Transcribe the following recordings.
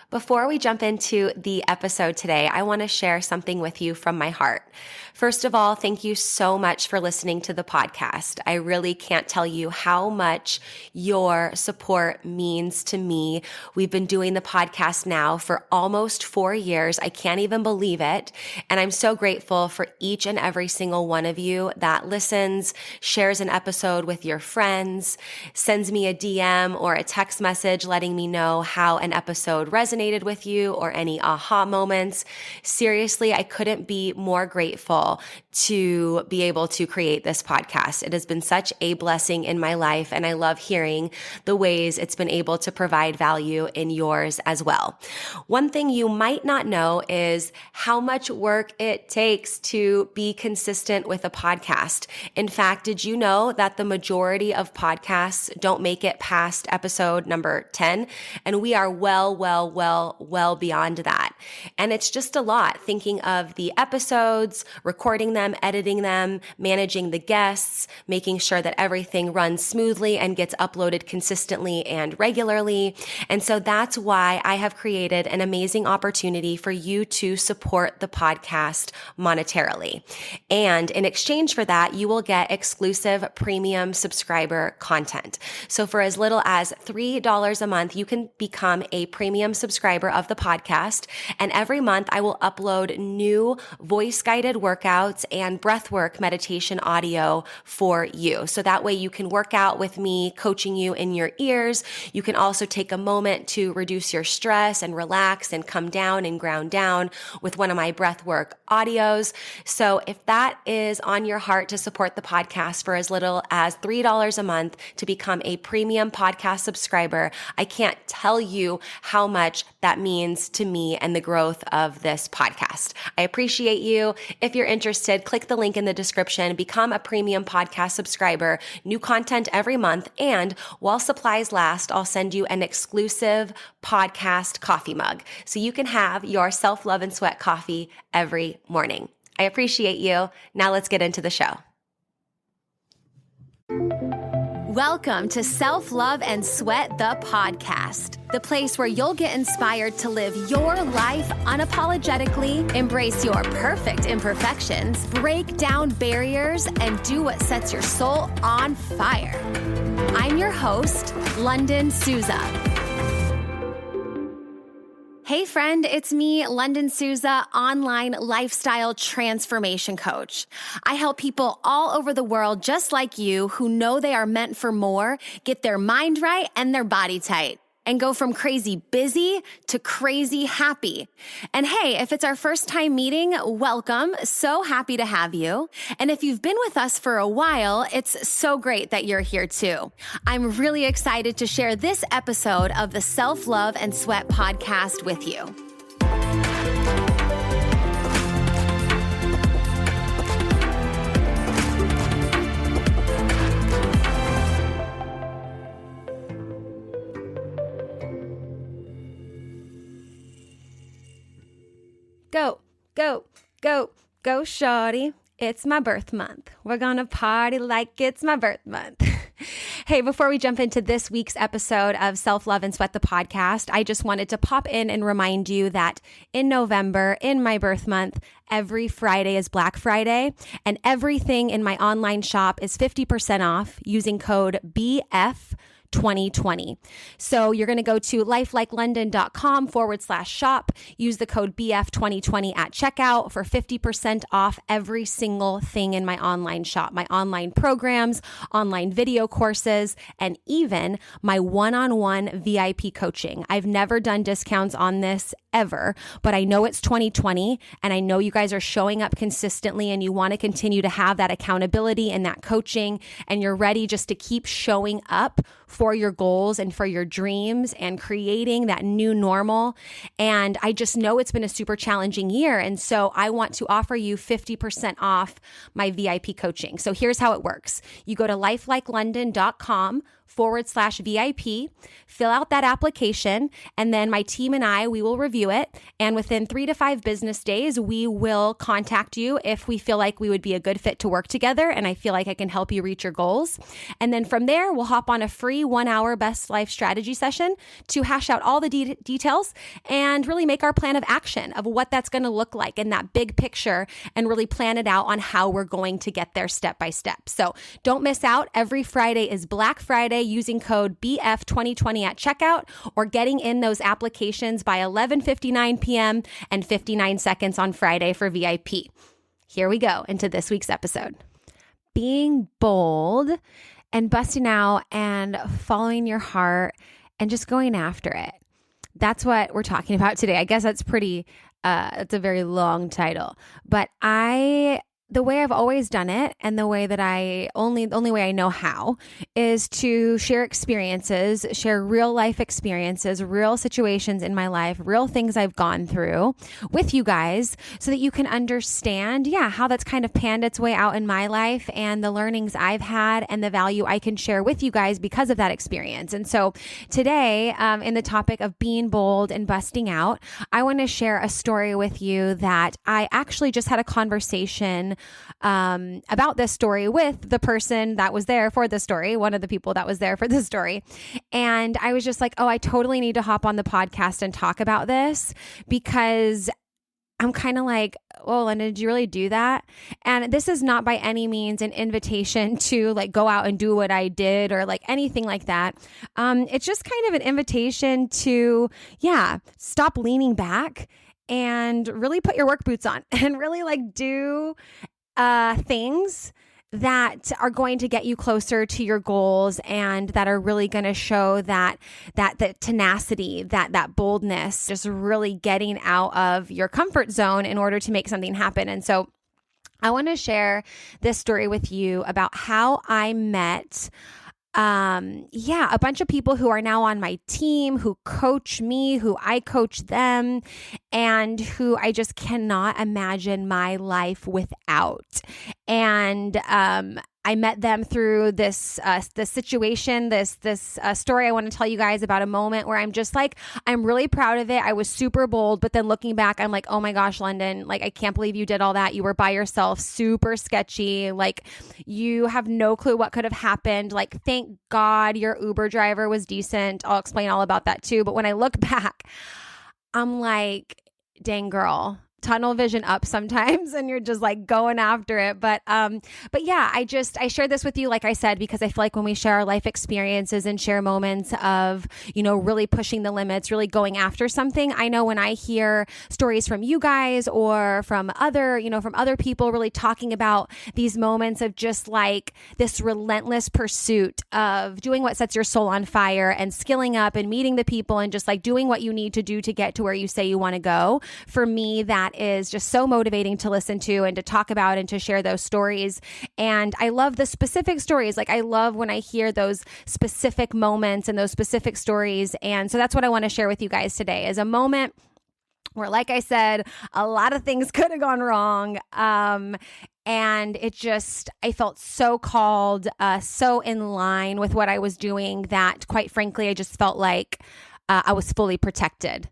Before we jump into the episode today, I want to share something with you from my heart. First of all, thank you so much for listening to the podcast. I really can't tell you how much your support means to me. We've been doing the podcast now for almost 4 years. I can't even believe it. And I'm so grateful for each and every single one of you that listens, shares an episode with your friends, sends me a DM or a text message letting me know how an episode resonated with you or any aha moments. Seriously, I couldn't be more grateful to be able to create this podcast. It has been such a blessing in my life, and I love hearing the ways it's been able to provide value in yours as well. One thing you might not know is how much work it takes to be consistent with a podcast. In fact, did you know that the majority of podcasts don't make it past episode number 10? And we are well beyond that. And it's just a lot thinking of the episodes, recording them, editing them, managing the guests, making sure that everything runs smoothly and gets uploaded consistently and regularly. And so that's why I have created an amazing opportunity for you to support the podcast monetarily. And in exchange for that, you will get exclusive premium subscriber content. So for as little as $3 a month, you can become a premium subscriber of the podcast. And every month I will upload new voice-guided workouts and breathwork meditation audio for you. So that way you can work out with me, coaching you in your ears. You can also take a moment to reduce your stress and relax and come down and ground down with one of my breathwork audios. So if that is on your heart to support the podcast for as little as $3 a month to become a premium podcast subscriber, I can't tell you how much that means to me and the growth of this podcast. I appreciate you. If you're interested, click the link in the description, become a premium podcast subscriber, new content every month, and while supplies last, I'll send you an exclusive podcast coffee mug so you can have your self-love and sweat coffee every morning. I appreciate you. Now let's get into the show. Welcome to Self-Love and Sweat, the podcast, the place where you'll get inspired to live your life unapologetically, embrace your perfect imperfections, break down barriers, and do what sets your soul on fire. I'm your host, Lunden Souza. Hey friend, it's me, Lunden Souza, online lifestyle transformation coach. I help people all over the world just like you who know they are meant for more, get their mind right and their body tight, and go from crazy busy to crazy happy. And hey, if it's our first time meeting, welcome. So happy to have you. And if you've been with us for a while, it's so great that you're here too. I'm really excited to share this episode of the Self-Love and Sweat podcast with you. Go, shorty. It's my birth month. We're gonna party like it's my birth month. Hey, before we jump into this week's episode of Self-Love and Sweat the podcast, I just wanted to pop in and remind you that in November, in my birth month, every Friday is Black Friday, and everything in my online shop is 50% off using code BF2020. So you're going to go to lifelikeLondon.com/shop, use the code BF2020 at checkout for 50% off every single thing in my online shop, my online programs, online video courses, and even my one-on-one VIP coaching. I've never done discounts on this ever, but I know it's 2020 and I know you guys are showing up consistently and you want to continue to have that accountability and that coaching, and you're ready just to keep showing up for your goals and for your dreams and creating that new normal. And I just know it's been a super challenging year. And so I want to offer you 50% off my VIP coaching. So here's how it works. You go to lifelikeLondon.com VIP. Fill out that application, and then my team and we will review it. And within 3 to 5 business days, we will contact you if we feel like we would be a good fit to work together and I feel like I can help you reach your goals. And then from there, we'll hop on a free 1-hour best life strategy session to hash out all the details and really make our plan of action of what that's going to look like in that big picture and really plan it out on how we're going to get there step by step. So don't miss out. Every Friday is Black Friday, using code BF2020 at checkout or getting in those applications by 11:59 p.m. and 59 seconds on Friday for VIP. Here we go into this week's episode. Being bold and busting out and following your heart and just going after it. That's what we're talking about today. I guess that's it's a very long title, but the way I've always done it and the way that the only way I know how is to share experiences, share real life experiences, real situations in my life, real things I've gone through with you guys so that you can understand, how that's kind of panned its way out in my life and the learnings I've had and the value I can share with you guys because of that experience. And so today, in the topic of being bold and busting out, I want to share a story with you that I actually just had a conversation about this story with the person that was there for the story, one of the people that was there for the story. And I was just like, I totally need to hop on the podcast and talk about this because I'm kind of like, Linda, did you really do that? And this is not by any means an invitation to like go out and do what I did or like anything like that. It's just kind of an invitation to, stop leaning back and really put your work boots on and really like do things that are going to get you closer to your goals and that are really going to show that tenacity, that boldness, just really getting out of your comfort zone in order to make something happen. And so I want to share this story with you about how I met a bunch of people who are now on my team, who coach me, who I coach them, and who I just cannot imagine my life without. And I met them through this situation, this story I want to tell you guys about, a moment where I'm just like, I'm really proud of it. I was super bold, but then looking back, I'm like, oh my gosh, Lunden, like, I can't believe you did all that. You were by yourself, super sketchy. Like, you have no clue what could have happened. Like, thank God your Uber driver was decent. I'll explain all about that too. But when I look back, I'm like, dang girl, tunnel vision up sometimes and you're just like going after it. But yeah, I share this with you, like I said, because I feel like when we share our life experiences and share moments of, really pushing the limits, really going after something, I know when I hear stories from you guys or from other people really talking about these moments of just like this relentless pursuit of doing what sets your soul on fire and skilling up and meeting the people and just like doing what you need to do to get to where you say you want to go. For me, that is just so motivating to listen to and to talk about and to share those stories. And I love the specific stories. Like, I love when I hear those specific moments and those specific stories. And so that's what I want to share with you guys today, is a moment where, like I said, a lot of things could have gone wrong. And I felt so called, so in line with what I was doing that, quite frankly, I just felt like I was fully protected.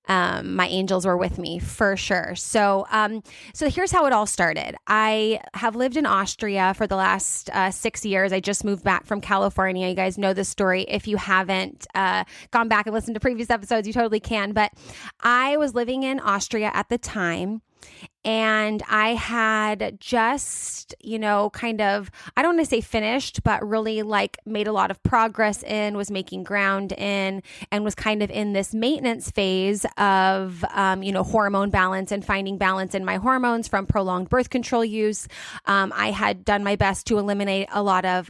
My angels were with me for sure. So here's how it all started. I have lived in Austria for the last 6 years. I just moved back from California. You guys know this story. If you haven't gone back and listened to previous episodes, you totally can. But I was living in Austria at the time. And I had just, kind of, I don't want to say finished, but really like made a lot of progress was making ground in, and was kind of in this maintenance phase of, hormone balance and finding balance in my hormones from prolonged birth control use. I had done my best to eliminate a lot of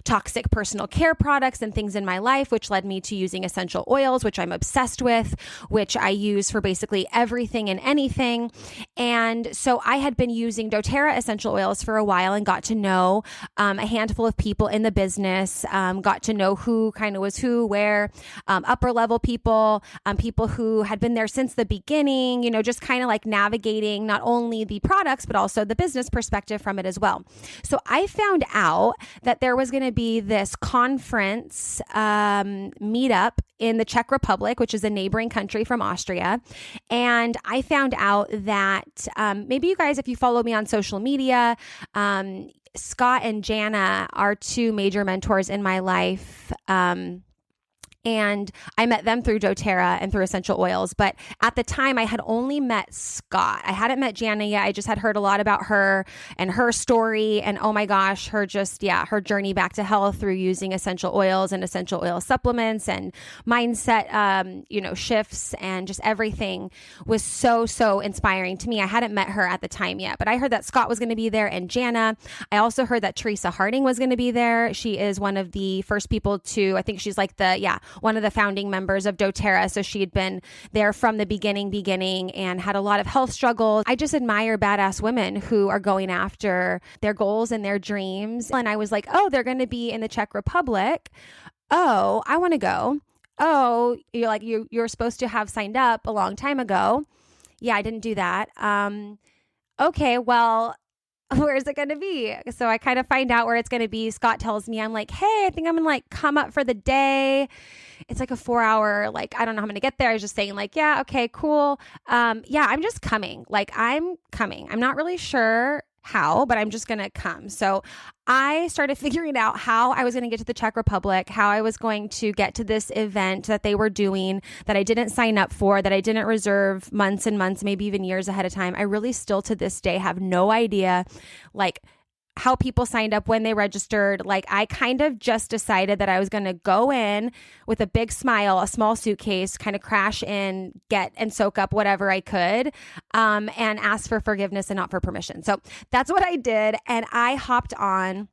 toxic personal care products and things in my life, which led me to using essential oils, which I'm obsessed with, which I use for basically everything and anything. And so I had been using doTERRA essential oils for a while and got to know a handful of people in the business, got to know who kind of was who, where, upper level people, people who had been there since the beginning, just kind of like navigating not only the products, but also the business perspective from it as well. So I found out that there was going to be this conference meetup in the Czech Republic, which is a neighboring country from Austria. And I found out that maybe you guys, if you follow me on social media, Scott and Jana are two major mentors in my life. And I met them through doTERRA and through essential oils. But at the time, I had only met Scott. I hadn't met Jana yet. I just had heard a lot about her and her story. And oh my gosh, her journey back to health through using essential oils and essential oil supplements and mindset, shifts and just everything was so inspiring to me. I hadn't met her at the time yet, but I heard that Scott was going to be there and Jana. I also heard that Teresa Harding was going to be there. She is one of the first people I think she's like one of the founding members of doTERRA. So she had been there from the beginning and had a lot of health struggles. I just admire badass women who are going after their goals and their dreams. And I was like, oh, they're going to be in the Czech Republic. Oh, I want to go. Oh, you're supposed to have signed up a long time ago. Yeah, I didn't do that. Okay, well, where is it going to be? So I kind of find out where it's going to be. Scott tells me, I'm like, hey, I think I'm going to come up for the day. It's like a 4-hour, I don't know how I'm going to get there. I was just saying yeah, okay, cool. Yeah, I'm just coming. I'm coming. I'm not really sure how, but I'm just going to come. So I started figuring out how I was going to get to the Czech Republic, how I was going to get to this event that they were doing that I didn't sign up for, that I didn't reserve months and months, maybe even years ahead of time. I really still to this day have no idea how people signed up, when they registered. I kind of just decided that I was going to go in with a big smile, a small suitcase, kind of crash in, get and soak up whatever I could, and ask for forgiveness and not for permission. So that's what I did. And I hopped on.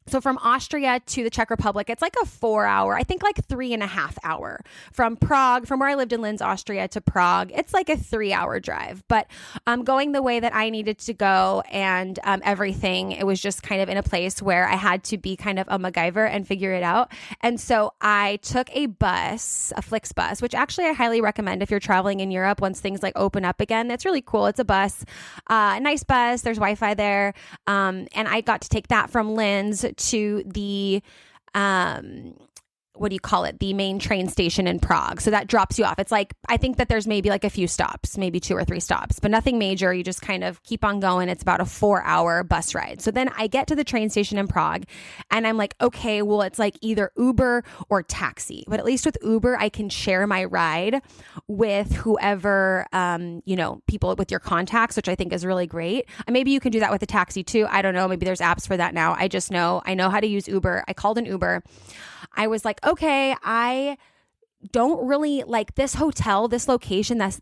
So from Austria to the Czech Republic, it's like a 4-hour, I think 3.5 hour from Prague, from where I lived in Linz, Austria to Prague. It's like a 3-hour drive, but going the way that I needed to go and everything, it was just kind of in a place where I had to be kind of a MacGyver and figure it out. And so I took a bus, a Flixbus, which actually I highly recommend if you're traveling in Europe once things open up again. It's really cool. It's a bus, a nice bus. There's Wi-Fi there. And I got to take that from Linz to the the main train station in Prague. So that drops you off. It's I think that there's maybe a few stops, maybe 2 or 3 stops, but nothing major. You just kind of keep on going. It's about a 4-hour bus ride. So then I get to the train station in Prague and I'm like, okay, well, it's either Uber or taxi, but at least with Uber, I can share my ride with whoever, people with your contacts, which I think is really great. And maybe you can do that with a taxi too. I don't know. Maybe there's apps for that now. I know how to use Uber. I called an Uber. I was like, okay, I don't really like this hotel, this location that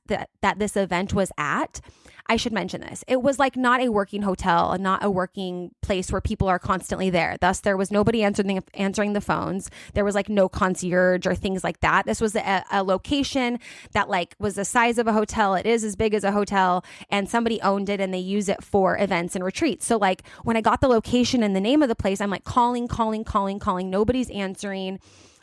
this event was at. I should mention this. It was not a working hotel, not a working place where people are constantly there. Thus, there was nobody answering the phones. There was no concierge or things like that. This was a location that was the size of a hotel. It is as big as a hotel, and somebody owned it and they use it for events and retreats. So when I got the location and the name of the place, I'm calling. Nobody's answering.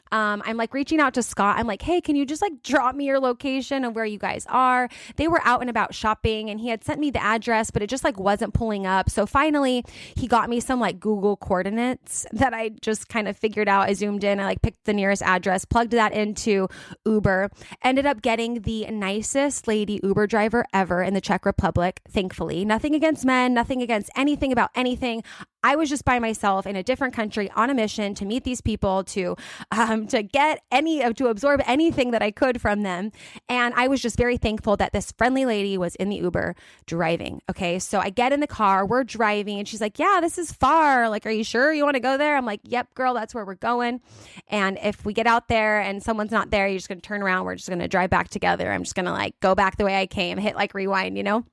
I'm reaching out to Scott. I'm like, hey, can you just drop me your location of where you guys are? They were out and about shopping and he had sent me the address, but it just wasn't pulling up. So finally he got me some Google coordinates that I just kind of figured out. I zoomed in, I picked the nearest address, plugged that into Uber, ended up getting the nicest lady Uber driver ever in the Czech Republic. Thankfully, nothing against men, nothing against anything about anything. I was just by myself in a different country on a mission to meet these people, to absorb anything that I could from them. And I was just very thankful that this friendly lady was in the Uber driving. Okay. So I get in the car, we're driving and she's like, yeah, this is far. Are you sure you want to go there? I'm like, yep, girl, that's where we're going. And if we get out there and someone's not there, you're just going to turn around. We're just going to drive back together. I'm just going to go back the way I came, hit rewind,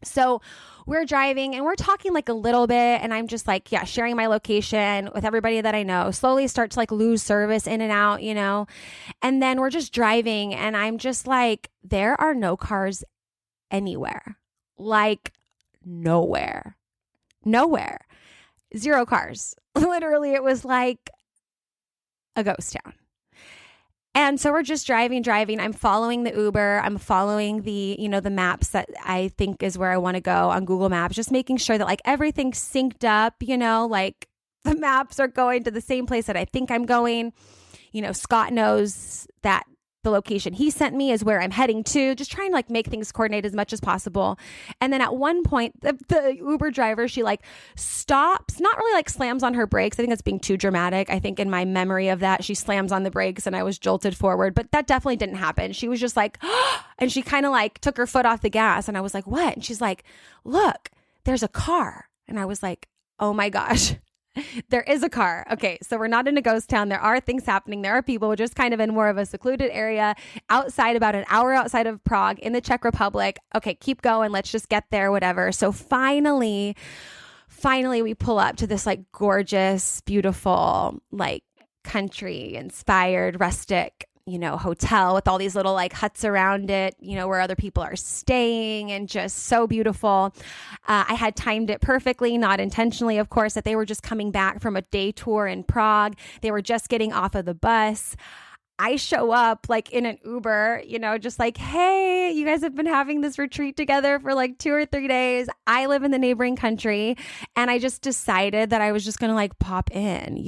So we're driving and we're talking a little bit and I'm just sharing my location with everybody that I know, slowly start to lose service in and out, and then we're just driving and I'm just there are no cars anywhere. like nowhere. Zero cars. Literally, it was like a ghost town. And so we're just driving. I'm following the Uber. I'm following the maps that I think is where I want to go on Google Maps, just making sure that like everything's synced up, like the maps are going to the same place that I think I'm going. Scott knows that the location he sent me is where I'm heading to, just trying to like make things coordinate as much as possible. And then at one point, the Uber driver, she like stops, not really like slams on her brakes. I think that's being too dramatic. I think in my memory of that, she slams on the brakes and I was jolted forward, but that definitely didn't happen. She was just like, and she kind of like took her foot off the gas. And I was like, what? And she's like, look, there's a car. And I was like, oh my gosh. There is a car. Okay, so we're not in a ghost town. There are things happening. There are people. We're just kind of in more of a secluded area outside, about an hour outside of Prague in the Czech Republic. Okay, keep going. Let's just get there, whatever. So finally, we pull up to this like gorgeous, beautiful, like country inspired, rustic hotel with all these little like huts around it, where other people are staying, and just so beautiful. I had timed it perfectly, not intentionally, of course, that they were just coming back from a day tour in Prague. They were just getting off of the bus. I show up like in an Uber, just like, hey, you guys have been having this retreat together for like 2 or 3 days. I live in the neighboring country. And I just decided that I was just going to like pop in,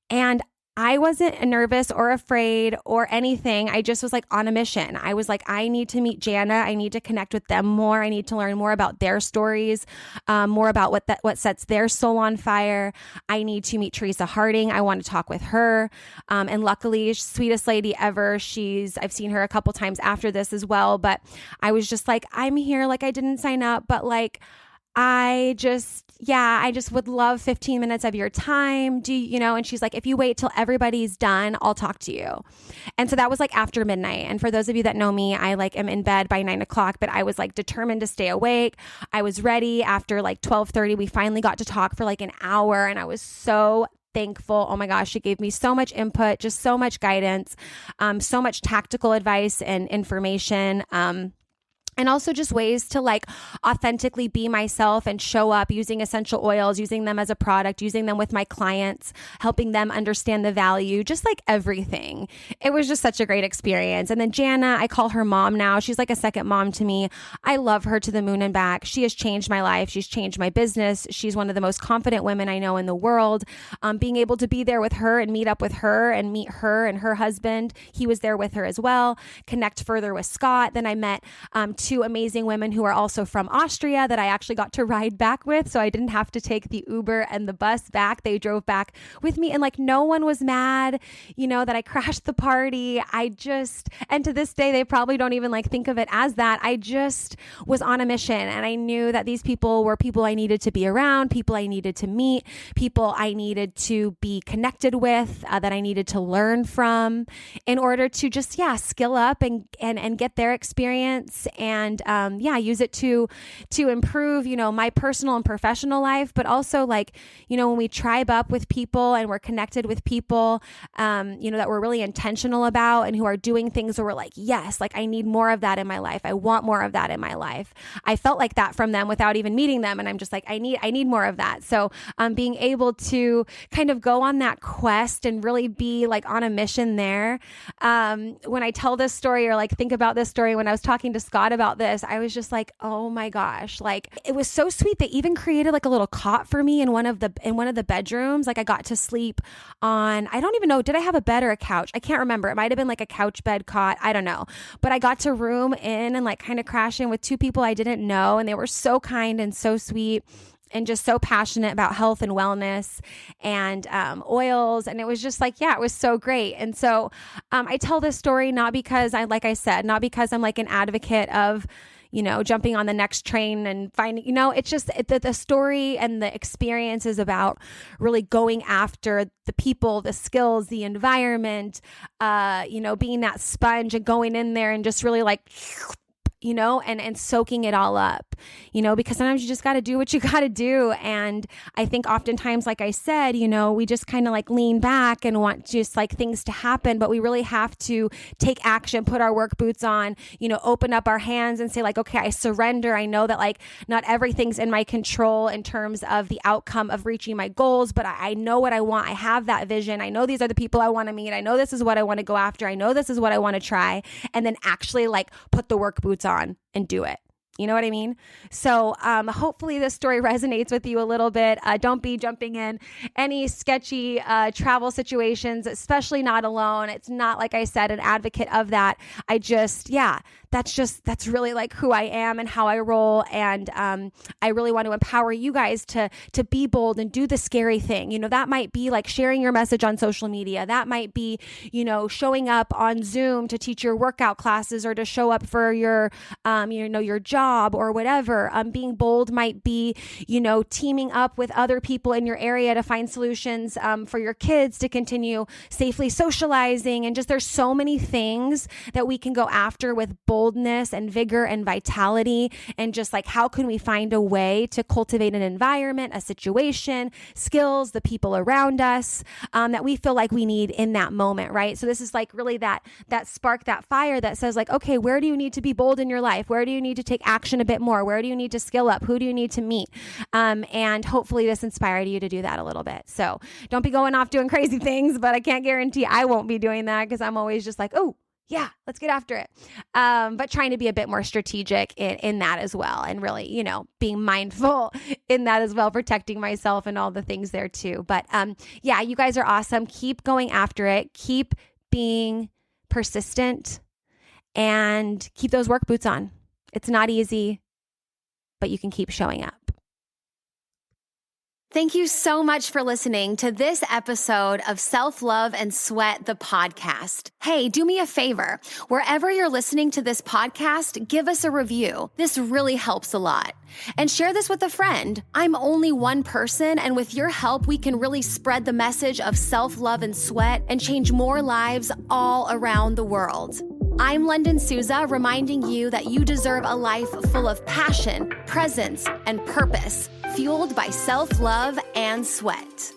and I wasn't nervous or afraid or anything. I just was like on a mission. I was like, I need to meet Jana. I need to connect with them more. I need to learn more about their stories, more about what sets their soul on fire. I need to meet Teresa Harding. I want to talk with her. And luckily, sweetest lady ever. I've seen her a couple times after this as well. But I was just like, I'm here. Like I didn't sign up, but like, I just would love 15 minutes of your time. And she's like, if you wait till everybody's done, I'll talk to you. And so that was like after midnight. And for those of you that know me, I like am in bed by 9:00, but I was like determined to stay awake. I was ready. After like 12:30, we finally got to talk for like an hour. And I was so thankful. Oh my gosh, she gave me so much input, just so much guidance, so much tactical advice and information. And also just ways to like authentically be myself and show up using essential oils, using them as a product, using them with my clients, helping them understand the value, just like everything. It was just such a great experience. And then Jana, I call her mom now. She's like a second mom to me. I love her to the moon and back. She has changed my life. She's changed my business. She's one of the most confident women I know in the world. Being able to be there with her and meet up with her and meet her and her husband. He was there with her as well. Connect further with Scott. Then I met 2 amazing women who are also from Austria that I actually got to ride back with. So I didn't have to take the Uber and the bus back. They drove back with me and like no one was mad, that I crashed the party. And to this day, they probably don't even like think of it as that. I just was on a mission and I knew that these people were people I needed to be around, people I needed to meet, people I needed to be connected with, that I needed to learn from in order to just, skill up and get their experience and use it to improve, my personal and professional life, but also like, when we tribe up with people and we're connected with people, that we're really intentional about and who are doing things where we're like, yes, like I need more of that in my life. I want more of that in my life. I felt like that from them without even meeting them. And I'm just like, I need more of that. So being able to kind of go on that quest and really be like on a mission there. When I tell this story or like think about this story, when I was talking to Scott about this, I was just like, oh my gosh, like it was so sweet. They even created like a little cot for me in one of the bedrooms. Like I got to sleep on, I don't even know, did I have a bed or a couch? I can't remember. It might've been like a couch bed cot. I don't know, but I got to room in and like kind of crash in with 2 people I didn't know. And they were so kind and so sweet and just so passionate about health and wellness and oils. And it was just like, it was so great. And so I tell this story not because like I said, not because I'm like an advocate of, jumping on the next train and finding, it's just the story and the experience is about really going after the people, the skills, the environment, being that sponge and going in there and just really like, and soaking it all up, because sometimes you just got to do what you got to do. And I think oftentimes, like I said, we just kind of like lean back and want just like things to happen, but we really have to take action, put our work boots on, open up our hands and say like, okay, I surrender. I know that like not everything's in my control in terms of the outcome of reaching my goals, but I know what I want. I have that vision. I know these are the people I want to meet. I know this is what I want to go after. I know this is what I want to try. And then actually like put the work boots on and do it. You know what I mean? So hopefully this story resonates with you a little bit. Don't be jumping in any sketchy travel situations, especially not alone. It's not, like I said, an advocate of that. That's really like who I am and how I roll. And I really want to empower you guys to be bold and do the scary thing. That might be like sharing your message on social media. That might be, showing up on Zoom to teach your workout classes or to show up for your, your job or whatever. Being bold might be, teaming up with other people in your area to find solutions for your kids to continue safely socializing. And just there's so many things that we can go after with boldness and vigor and vitality. And just like, how can we find a way to cultivate an environment, a situation, skills, the people around us that we feel like we need in that moment, right? So this is like really that spark, that fire that says like, okay, where do you need to be bold in your life? Where do you need to take action a bit more? Where do you need to skill up? Who do you need to meet? And hopefully this inspired you to do that a little bit. So don't be going off doing crazy things, but I can't guarantee I won't be doing that because I'm always just like, oh, yeah, let's get after it. But trying to be a bit more strategic in that as well. And really, being mindful in that as well, protecting myself and all the things there too. But yeah, you guys are awesome. Keep going after it. Keep being persistent and keep those work boots on. It's not easy, but you can keep showing up. Thank you so much for listening to this episode of Self-Love and Sweat, the podcast. Hey, do me a favor. Wherever you're listening to this podcast, give us a review. This really helps a lot. And share this with a friend. I'm only one person, and with your help, we can really spread the message of self-love and sweat and change more lives all around the world. I'm Lunden Souza, reminding you that you deserve a life full of passion, presence, and purpose, fueled by self-love and sweat.